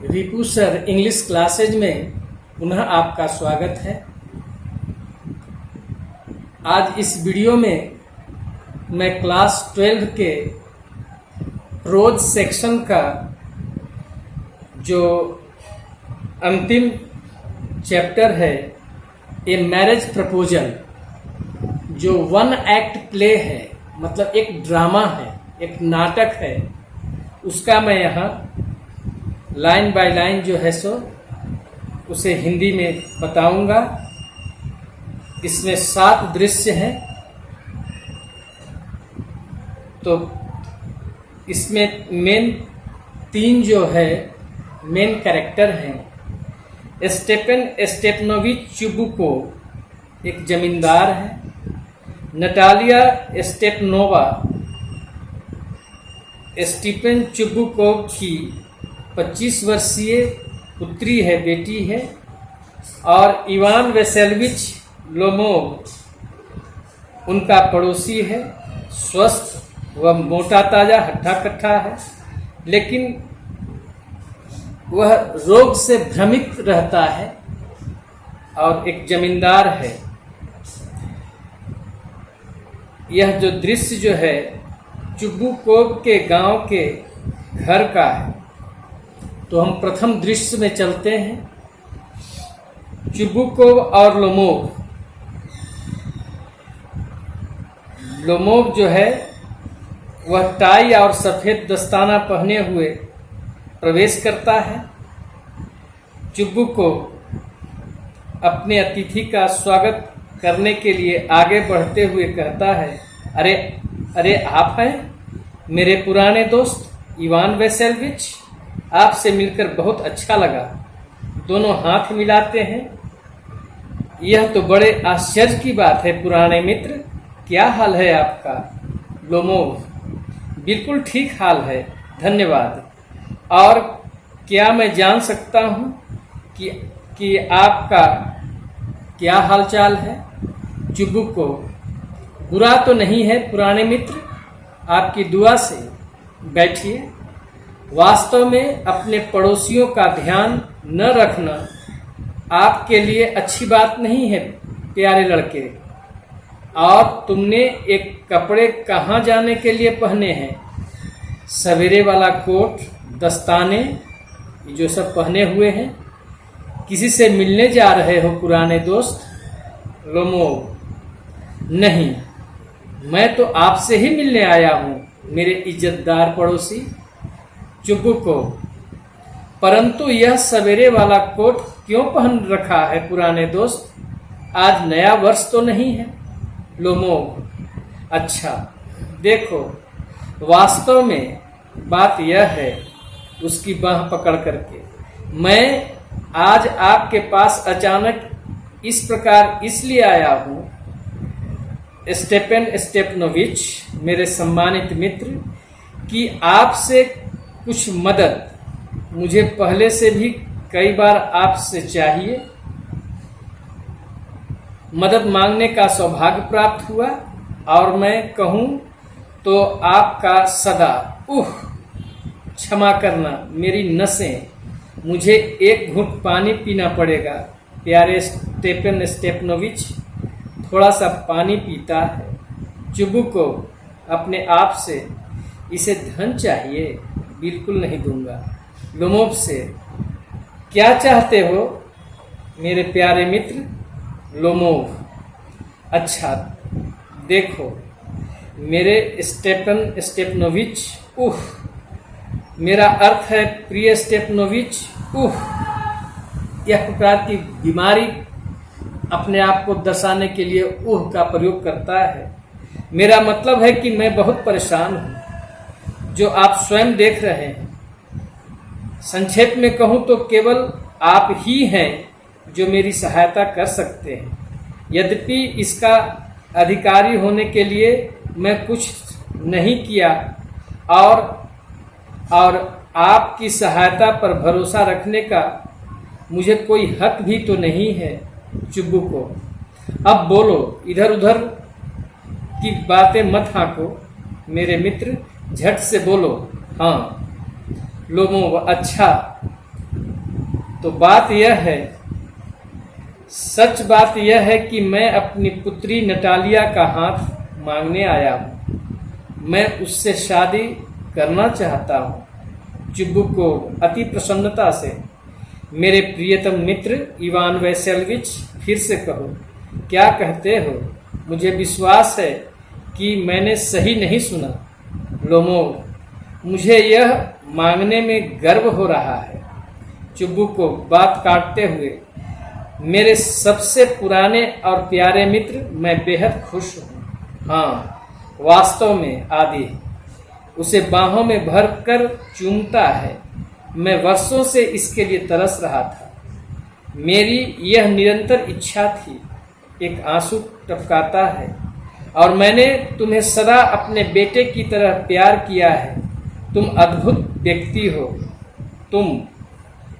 Ripu sir English classes में पुनः आपका स्वागत है। आज इस वीडियो में मैं क्लास 12 के प्रोज सेक्शन का जो अंतिम चैप्टर है ए मैरिज प्रपोजल, जो वन एक्ट प्ले है, मतलब एक ड्रामा है, एक नाटक है, उसका मैं यहाँ लाइन बाय लाइन जो है सो उसे हिंदी में बताऊंगा। इसमें 7 दृश्य हैं, तो इसमें मेन 3 जो है मेन कैरेक्टर हैं। स्टेपन स्टेपनोविच चुबुकोव एक जमींदार है, नटालिया स्टेपनोवा स्टीफन चुबुकोव की 25 वर्षीय पुत्री है, बेटी है, और इवान वेसेल्विच लोमोव उनका पड़ोसी है। स्वस्थ व मोटा ताजा हट्टा कट्ठा है, लेकिन वह रोग से भ्रमित रहता है और एक जमींदार है। यह जो दृश्य जो है चुबुकोव के गांव के घर का है। तो हम प्रथम दृश्य में चलते हैं। चुबुकोव और लोमोव। लोमोव जो है वह टाई और सफेद दस्ताना पहने हुए प्रवेश करता है। चुबुकोव अपने अतिथि का स्वागत करने के लिए आगे बढ़ते हुए कहता है, अरे अरे आप हैं मेरे पुराने दोस्त इवान वेसेल्विच, आपसे मिलकर बहुत अच्छा लगा। दोनों हाथ मिलाते हैं। यह तो बड़े आश्चर्य की बात है पुराने मित्र, क्या हाल है आपका? लोमोव: बिल्कुल ठीक हाल है, धन्यवाद। और क्या मैं जान सकता हूँ कि आपका क्या हालचाल है? चुबुकोव: बुरा तो नहीं है पुराने मित्र, आपकी दुआ से। बैठिए। वास्तव में अपने पड़ोसियों का ध्यान न रखना आपके लिए अच्छी बात नहीं है प्यारे लड़के। और तुमने एक कपड़े कहाँ जाने के लिए पहने हैं? सवेरे वाला कोट, दस्ताने, जो सब पहने हुए हैं। किसी से मिलने जा रहे हो पुराने दोस्त? लोमोव: नहीं, मैं तो आपसे ही मिलने आया हूँ मेरे इज्जतदार पड़ोसी। चुबुकोव: परंतु यह सवेरे वाला कोट क्यों पहन रखा है पुराने दोस्त? आज नया वर्ष तो नहीं है? लोमोव: अच्छा देखो, वास्तव में बात यह है, उसकी बाह पकड़ करके, मैं आज आपके पास अचानक इस प्रकार इसलिए आया हूँ स्टेपन स्टेपनोविच, मेरे सम्मानित मित्र, कि आपसे कुछ मदद मुझे पहले से भी कई बार आपसे चाहिए। मदद मांगने का सौभाग्य प्राप्त हुआ, और मैं कहूँ तो आपका सदा क्षमा करना मेरी नसें, मुझे एक घूंट पानी पीना पड़ेगा। प्यारे स्टेपन स्टेपनोविच थोड़ा सा पानी पीता है। चुबुकोव अपने आप से: इसे धन चाहिए? बिल्कुल नहीं दूंगा। लोमोव से: क्या चाहते हो मेरे प्यारे मित्र? लोमोव: अच्छा देखो मेरे स्टेपन स्टेपनोविच, मेरा अर्थ है प्रिय स्टेपनोविच, यह प्रकार की बीमारी अपने आप को दर्शाने के लिए का प्रयोग करता है। मेरा मतलब है कि मैं बहुत परेशान हूँ, जो आप स्वयं देख रहे हैं। संक्षेप में कहूँ तो केवल आप ही हैं जो मेरी सहायता कर सकते हैं। यद्यपि इसका अधिकारी होने के लिए मैं कुछ नहीं किया, और आपकी सहायता पर भरोसा रखने का मुझे कोई हक भी तो नहीं है। चुबुकोव: अब बोलो, इधर उधर की बातें मत हाँको मेरे मित्र, झट से बोलो। हाँ। लोमोव: अच्छा तो सच बात यह है कि मैं अपनी पुत्री नटालिया का हाथ मांगने आया हूँ। मैं उससे शादी करना चाहता हूँ। चुबुकोव अति प्रसन्नता से, मेरे प्रियतम मित्र इवान वैसेल्विच, फिर से कहो, क्या कहते हो? मुझे विश्वास है कि मैंने सही नहीं सुना। लोमोव, मुझे यह मांगने में गर्व हो रहा है। चुबुकोव बात काटते हुए, मेरे सबसे पुराने और प्यारे मित्र, मैं बेहद खुश हूँ। हाँ, वास्तव में आदि उसे बाहों में भरकर चूमता है। मैं वर्षों से इसके लिए तरस रहा था। मेरी यह निरंतर इच्छा थी। एक आंसू टपकाता है। और मैंने तुम्हें सदा अपने बेटे की तरह प्यार किया है। तुम अद्भुत व्यक्ति हो।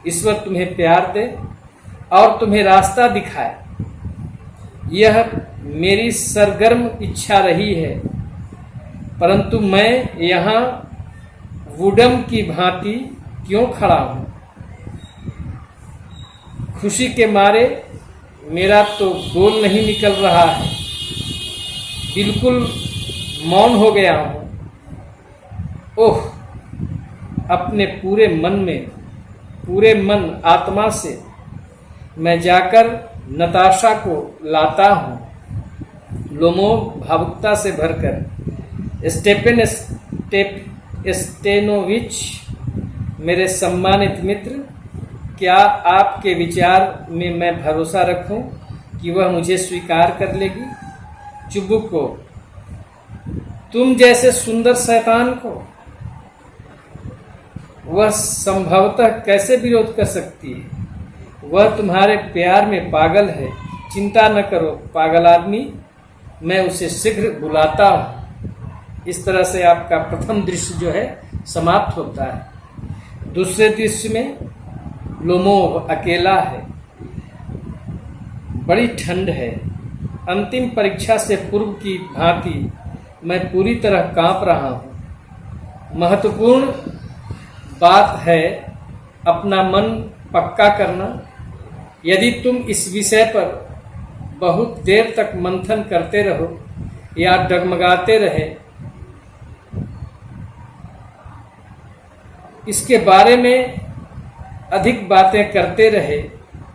ईश्वर तुम्हें प्यार दे और तुम्हें रास्ता दिखाए। यह मेरी सरगर्म इच्छा रही है, परंतु मैं यहाँ वुडम की भांति क्यों खड़ा हूँ? खुशी के मारे मेरा तो बोल नहीं निकल रहा है। बिल्कुल मौन हो गया हूँ। ओह, अपने पूरे मन आत्मा से मैं जाकर नताशा को लाता हूँ। लोमोव भावुकता से भरकर, स्टेनोविच, मेरे सम्मानित मित्र, क्या आपके विचार में मैं भरोसा रखूं कि वह मुझे स्वीकार कर लेगी? चुबुकोव, तुम जैसे सुंदर शैतान को वह संभवतः कैसे विरोध कर सकती है? वह तुम्हारे प्यार में पागल है। चिंता न करो पागल आदमी, मैं उसे शीघ्र बुलाता हूँ। इस तरह से आपका प्रथम दृश्य जो है समाप्त होता है। दूसरे दृश्य में लोमोव अकेला है। बड़ी ठंड है। अंतिम परीक्षा से पूर्व की भांति मैं पूरी तरह कांप रहा हूँ। महत्वपूर्ण बात है अपना मन पक्का करना। यदि तुम इस विषय पर बहुत देर तक मंथन करते रहो या डगमगाते रहे, इसके बारे में अधिक बातें करते रहे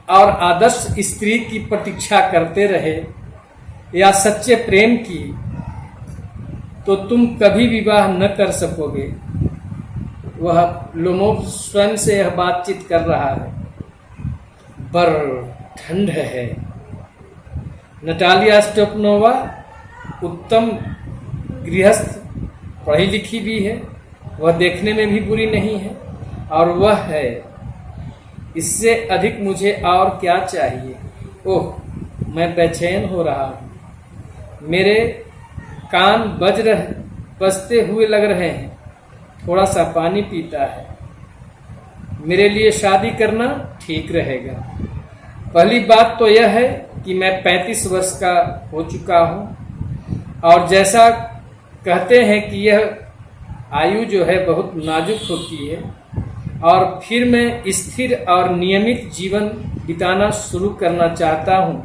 और आदर्श स्त्री की प्रतीक्षा करते रहे या सच्चे प्रेम की, तो तुम कभी विवाह न कर सकोगे। वह लोमोव स्वयं से यह बातचीत कर रहा है। पर ठंड है। नटालिया स्टेपनोवा उत्तम गृहस्थ, पढ़ी लिखी भी है। वह देखने में भी बुरी नहीं है और वह है। इससे अधिक मुझे और क्या चाहिए? ओह, मैं बेचैन हो रहा हूँ। मेरे कान बजते हुए लग रहे हैं। थोड़ा सा पानी पीता है। मेरे लिए शादी करना ठीक रहेगा। पहली बात तो यह है कि मैं 35 वर्ष का हो चुका हूँ और जैसा कहते हैं कि यह आयु जो है बहुत नाजुक होती है, और फिर मैं स्थिर और नियमित जीवन बिताना शुरू करना चाहता हूँ।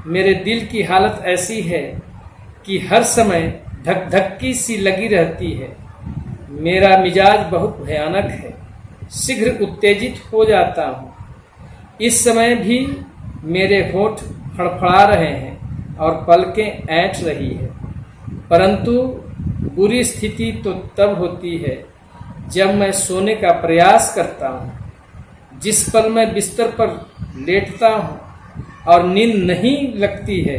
मेरे दिल की हालत ऐसी है कि हर समय धक-धक्की सी लगी रहती है। मेरा मिजाज बहुत भयानक है। शीघ्र उत्तेजित हो जाता हूँ। इस समय भी मेरे होठ फड़फड़ा रहे हैं और पलकें ऐंठ रही है। परंतु बुरी स्थिति तो तब होती है जब मैं सोने का प्रयास करता हूँ। जिस पल मैं बिस्तर पर लेटता हूँ और नींद नहीं लगती है,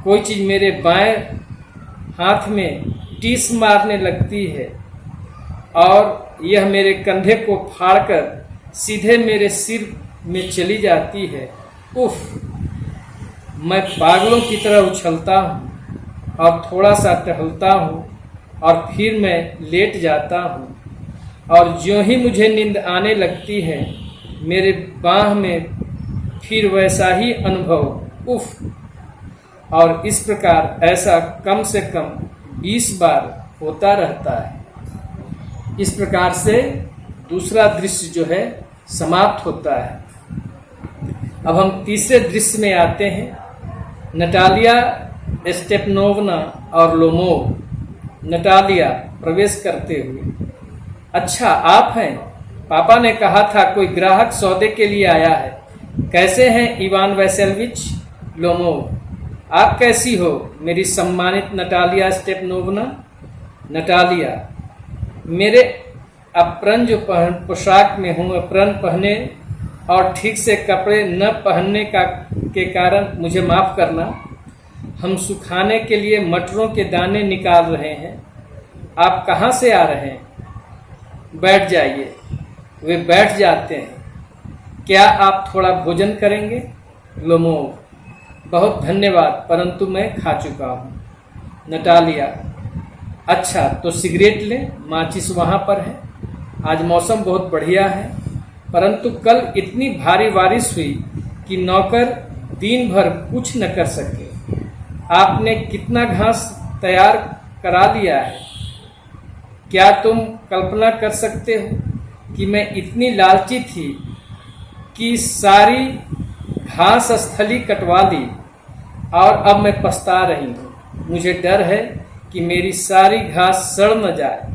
कोई चीज़ मेरे बाएं हाथ में टीस मारने लगती है और यह मेरे कंधे को फाड़कर सीधे मेरे सिर में चली जाती है। उफ! मैं पागलों की तरह उछलता हूँ और थोड़ा सा टहलता हूँ और फिर मैं लेट जाता हूँ, और ज्यों ही मुझे नींद आने लगती है, मेरे बाह में फिर वैसा ही अनुभव। उफ! और इस प्रकार ऐसा कम से कम 20 बार होता रहता है। इस प्रकार से दूसरा दृश्य जो है समाप्त होता है। अब हम तीसरे दृश्य में आते हैं। नटालिया स्टेपनोवना और लोमोव नटालिया प्रवेश करते हुए। अच्छा, आप हैं? पापा ने कहा था कोई ग्राहक सौदे के लिए आया है। कैसे हैं इवान वैसेल्विच? लोमोव, आप कैसी हो मेरी सम्मानित नटालिया स्टेपनोवना? नटालिया, मेरे अप्रन जो पोशाक में हूँ, अप्रन पहने और ठीक से कपड़े न पहनने के कारण मुझे माफ़ करना। हम सुखाने के लिए मटरों के दाने निकाल रहे हैं। आप कहाँ से आ रहे हैं? बैठ जाइए। वे बैठ जाते हैं। क्या आप थोड़ा भोजन करेंगे? लोमोव, बहुत धन्यवाद, परंतु मैं खा चुका हूँ। नटालिया, अच्छा तो सिगरेट लें, माचिस वहाँ पर है। आज मौसम बहुत बढ़िया है, परंतु कल इतनी भारी बारिश हुई कि नौकर दिन भर कुछ न कर सके। आपने कितना घास तैयार करा लिया है? क्या तुम कल्पना कर सकते हो कि मैं इतनी लालची थी कि सारी घास स्थली कटवा ली और अब मैं पछता रही हूँ। मुझे डर है कि मेरी सारी घास सड़ न जाए।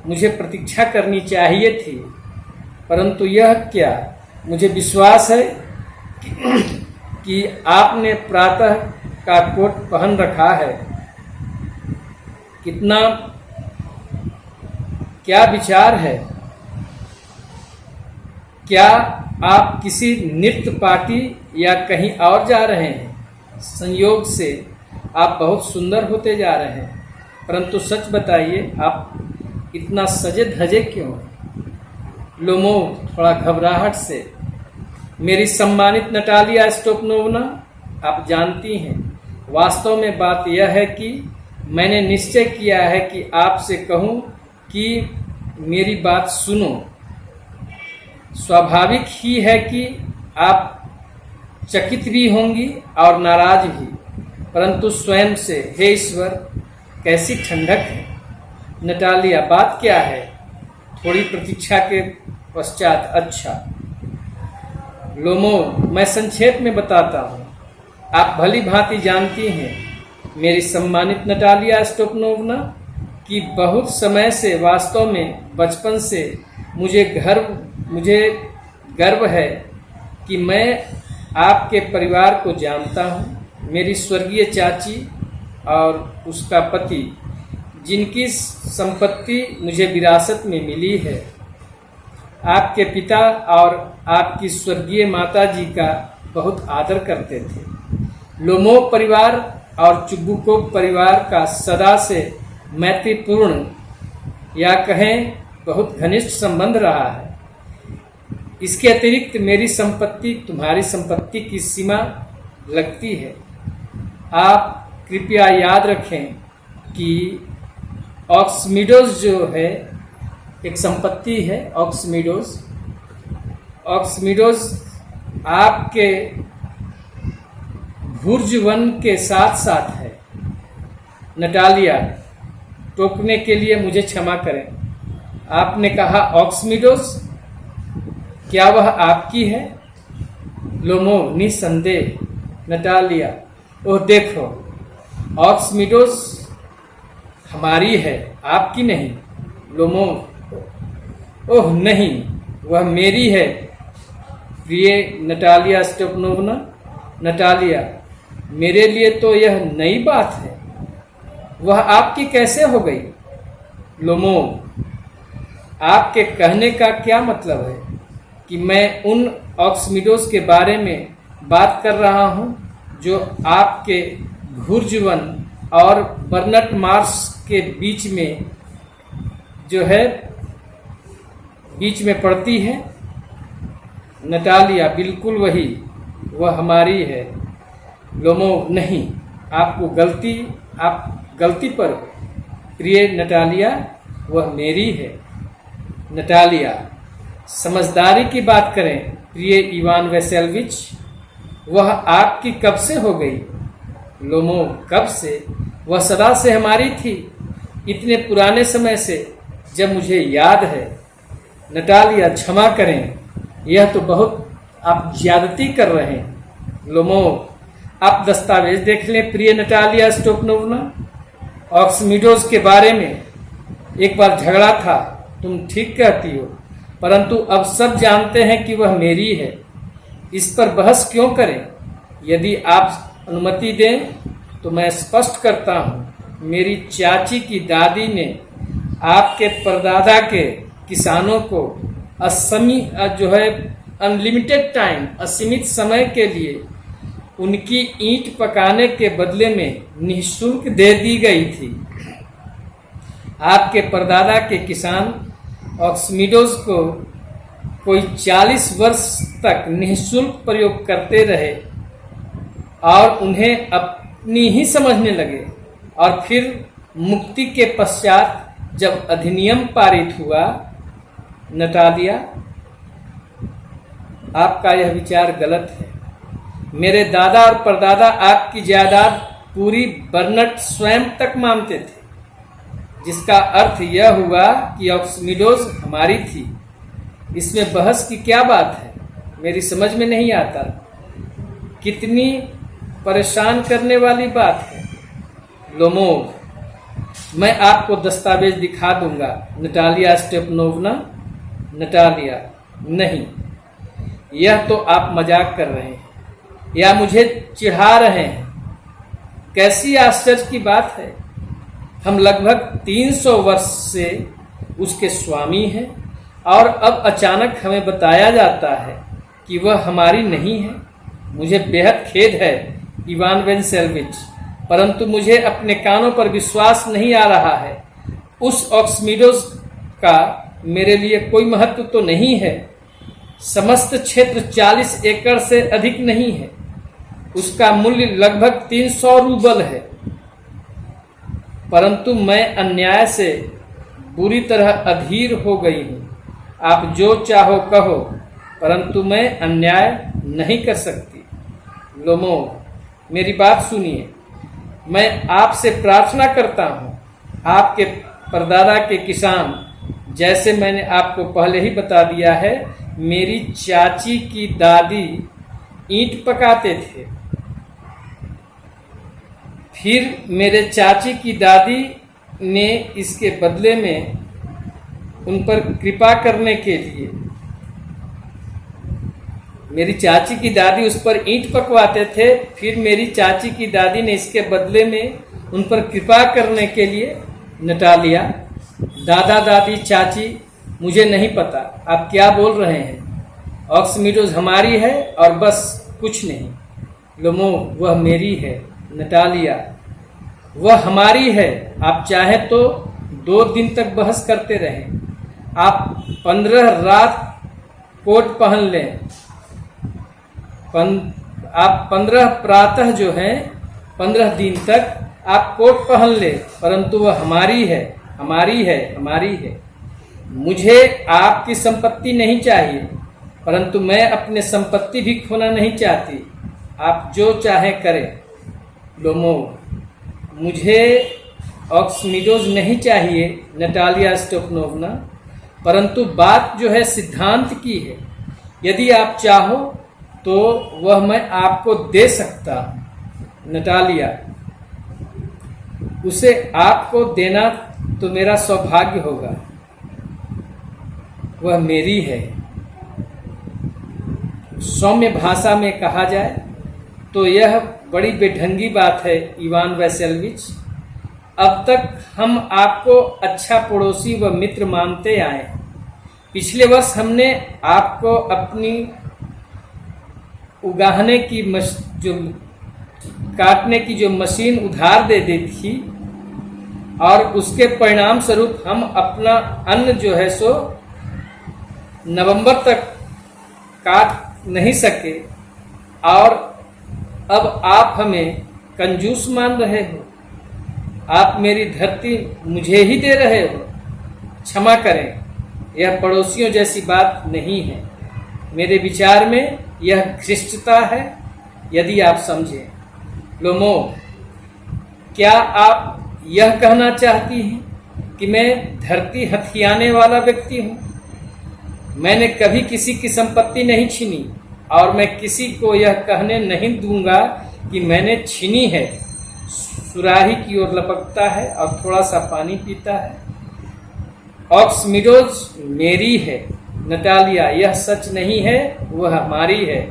मुझे प्रतीक्षा करनी चाहिए थी, परंतु यह क्या, मुझे विश्वास है कि आपने प्रातः का कोट पहन रखा है। कितना क्या विचार है? क्या आप किसी नृत्य पार्टी या कहीं और जा रहे हैं? संयोग से आप बहुत सुंदर होते जा रहे हैं, परंतु सच बताइए आप इतना सजे धजे क्यों हैं? लोमोव थोड़ा घबराहट से, मेरी सम्मानित नटालिया स्टेपनोवना, आप जानती हैं वास्तव में बात यह है कि मैंने निश्चय किया है कि आपसे कहूँ कि मेरी बात सुनो। स्वाभाविक ही है कि आप चकित भी होंगी और नाराज भी, परंतु स्वयं से, हे ईश्वर, कैसी ठंडक है। नटालिया, बात क्या है? थोड़ी प्रतीक्षा के पश्चात, अच्छा लोमोव, मैं संक्षेप में बताता हूँ। आप भली भांति जानती हैं मेरी सम्मानित नटालिया स्टेपनोवना कि बहुत समय से, वास्तव में बचपन से मुझे गर्व है कि मैं आपके परिवार को जानता हूँ। मेरी स्वर्गीय चाची और उसका पति, जिनकी संपत्ति मुझे विरासत में मिली है, आपके पिता और आपकी स्वर्गीय माता जी का बहुत आदर करते थे। लोमोव परिवार और चुबुकोव परिवार का सदा से मैत्रीपूर्ण या कहें बहुत घनिष्ठ संबंध रहा है। इसके अतिरिक्त मेरी संपत्ति तुम्हारी संपत्ति की सीमा लगती है। आप कृपया याद रखें कि ऑक्समीडोज जो है एक संपत्ति है। ऑक्समीडोज आपके भुर्जवन के साथ साथ है। नटालिया, टोकने के लिए मुझे क्षमा करें। आपने कहा ऑक्समीडोज, क्या वह आपकी है? लोमोव, निसंदेह। नटालिया, ओह देखो, ऑक्समीडोज हमारी है, आपकी नहीं। लोमोव, ओह नहीं, वह मेरी है प्रिय नटालिया स्टेपनोवना। नटालिया, मेरे लिए तो यह नई बात है। वह आपकी कैसे हो गई? लोमोव, आपके कहने का क्या मतलब है कि मैं उन ऑक्समीडोज के बारे में बात कर रहा हूं जो आपके भुर्जवन और बर्नट मार्श के बीच में जो है बीच में पड़ती है? नटालिया, बिल्कुल वही, वह हमारी है। लोमोव, नहीं, आप गलती पर प्रिय नटालिया, वह मेरी है। नटालिया, समझदारी की बात करें प्रिय इवान वैसेल्विच, वह आपकी कब से हो गई? लोमोव, कब से? वह सदा से हमारी थी, इतने पुराने समय से जब मुझे याद है। नटालिया, क्षमा करें, यह तो बहुत आप ज्यादती कर रहे हैं। लोमोव, आप दस्तावेज देख लें प्रिय नटालिया स्टोपनोवना। ऑक्समिडोज के बारे में एक बार झगड़ा था, तुम ठीक कहती हो, परंतु अब सब जानते हैं कि वह मेरी है। इस पर बहस क्यों करें? यदि आप अनुमति दें तो मैं स्पष्ट करता हूं, मेरी चाची की दादी ने आपके परदादा के किसानों को अनलिमिटेड टाइम, असीमित समय के लिए उनकी ईंट पकाने के बदले में निःशुल्क दे दी गई थी। आपके परदादा के किसान ऑक्समिडोज को कोई 40 वर्ष तक निःशुल्क प्रयोग करते रहे और उन्हें अपनी ही समझने लगे, और फिर मुक्ति के पश्चात जब अधिनियम पारित हुआ। नटालिया, आपका यह विचार गलत है। मेरे दादा और परदादा आपकी जायदाद पूरी बर्नट स्वयं तक मानते थे, जिसका अर्थ यह हुआ कि ऑक्समिडोज हमारी थी। इसमें बहस की क्या बात है? मेरी समझ में नहीं आता। कितनी परेशान करने वाली बात है। लोमोव, मैं आपको दस्तावेज दिखा दूंगा। नटालिया स्टेपनोवना। नटालिया, नहीं, यह तो आप मजाक कर रहे हैं या मुझे चिढ़ा रहे हैं। कैसी आश्चर्य की बात है। हम लगभग 300 वर्ष से उसके स्वामी हैं और अब अचानक हमें बताया जाता है कि वह हमारी नहीं है। मुझे बेहद खेद है इवान वेसेल्विच, परंतु मुझे अपने कानों पर विश्वास नहीं आ रहा है। उस ऑक्समिडोज का मेरे लिए कोई महत्व तो नहीं है। समस्त क्षेत्र 40 एकड़ से अधिक नहीं है। उसका मूल्य लगभग 300 रूबल है, परंतु मैं अन्याय से बुरी तरह अधीर हो गई हूँ। आप जो चाहो कहो, परंतु मैं अन्याय नहीं कर सकती। लोमोव, मेरी बात सुनिए। मैं आपसे प्रार्थना करता हूँ, आपके परदादा के किसान, जैसे मैंने आपको पहले ही बता दिया है, मेरी चाची की दादी ईंट पकाते थे। फिर मेरे चाची की दादी ने इसके बदले में उन पर कृपा करने के लिए, मेरी चाची की दादी उस पर ईंट पकवाते थे। फिर मेरी चाची की दादी ने इसके बदले में उन पर कृपा करने के लिए। नटालिया, दादा दादी चाची, मुझे नहीं पता आप क्या बोल रहे हैं। ऑक्समिडोज हमारी है और बस, कुछ नहीं। लोमोव, वह मेरी है। नटालिया, वह हमारी है। आप चाहे तो 2 दिन तक बहस करते रहें। आप 15 रात कोट पहन लें। आप 15 प्रातः जो है 15 दिन तक आप कोट पहन ले, परंतु वह हमारी है, हमारी है, हमारी है। मुझे आपकी संपत्ति नहीं चाहिए, परंतु मैं अपने संपत्ति भी खोना नहीं चाहती। आप जो चाहे करें। लोमोव, मुझे ऑक्समिडोज नहीं चाहिए नटालिया स्टोपनोवना, परंतु बात जो है सिद्धांत की है। यदि आप चाहो तो वह मैं आपको दे सकता हूं। नटालिया, उसे आपको देना तो मेरा सौभाग्य होगा। वह मेरी है। सौम्य भाषा में कहा जाए तो यह बड़ी बेढंगी बात है इवान वेसेल्विच। अब तक हम आपको अच्छा पड़ोसी व मित्र मानते आए। पिछले वर्ष हमने आपको अपनी उगाहने की जो काटने की जो मशीन उधार दे दी थी, और उसके परिणाम स्वरूप हम अपना अन्न जो है सो नवंबर तक काट नहीं सके, और अब आप हमें कंजूस मान रहे हो। आप मेरी धरती मुझे ही दे रहे हो। क्षमा करें, यह पड़ोसियों जैसी बात नहीं है। मेरे विचार में यह घृष्टता है, यदि आप समझें। लोमोव, क्या आप यह कहना चाहती हैं कि मैं धरती हथियाने वाला व्यक्ति हूं? मैंने कभी किसी की संपत्ति नहीं छीनी और मैं किसी को यह कहने नहीं दूंगा कि मैंने छीनी है। सुराही की ओर लपकता है और थोड़ा सा पानी पीता है। ऑक्समिडोज मेरी है। नटालिया, यह सच नहीं है, वह हमारी है।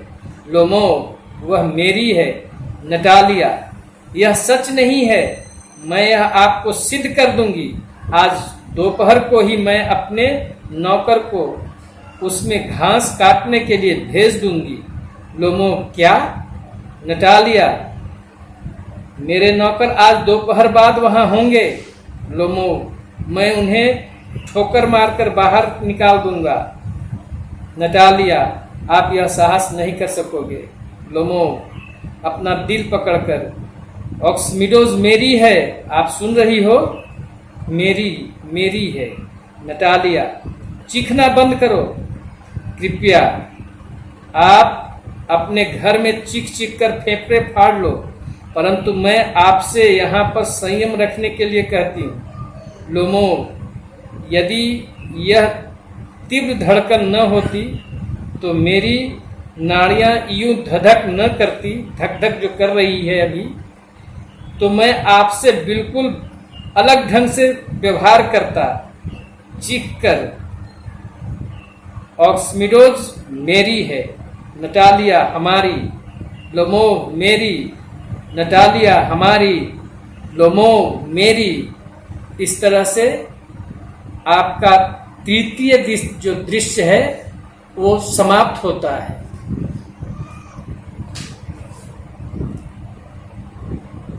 लोमोव, वह मेरी है। नटालिया, यह सच नहीं है, मैं यह आपको सिद्ध कर दूंगी। आज दोपहर को ही मैं अपने नौकर को उसमें घास काटने के लिए भेज दूंगी। लोमोव, क्या? नटालिया, मेरे नौकर आज दोपहर बाद वहां होंगे। लोमोव, मैं उन्हें ठोकर मारकर बाहर निकाल दूंगा। नटालिया, आप यह साहस नहीं कर सकोगे। लोमोव, अपना दिल पकड़कर, ऑक्समिडोज मेरी है, आप सुन रही हो? मेरी है। नटालिया, चीखना बंद करो कृपया। आप अपने घर में चीख चीख कर फेफड़े फाड़ लो, परंतु मैं आपसे यहाँ पर संयम रखने के लिए कहती हूँ। लोमोव, यदि यह तीव्र धड़कन न होती तो मेरी नाड़ियां यूं धधक न करती, धक धक जो कर रही है अभी, तो मैं आपसे बिल्कुल अलग ढंग से व्यवहार करता, चीख कर। ऑक्समिडोज मेरी है। नटालिया हमारी। लोमोव मेरी। नटालिया हमारी। लोमोव मेरी। इस तरह से आपका तृतीय जो दृश्य है वो समाप्त होता है।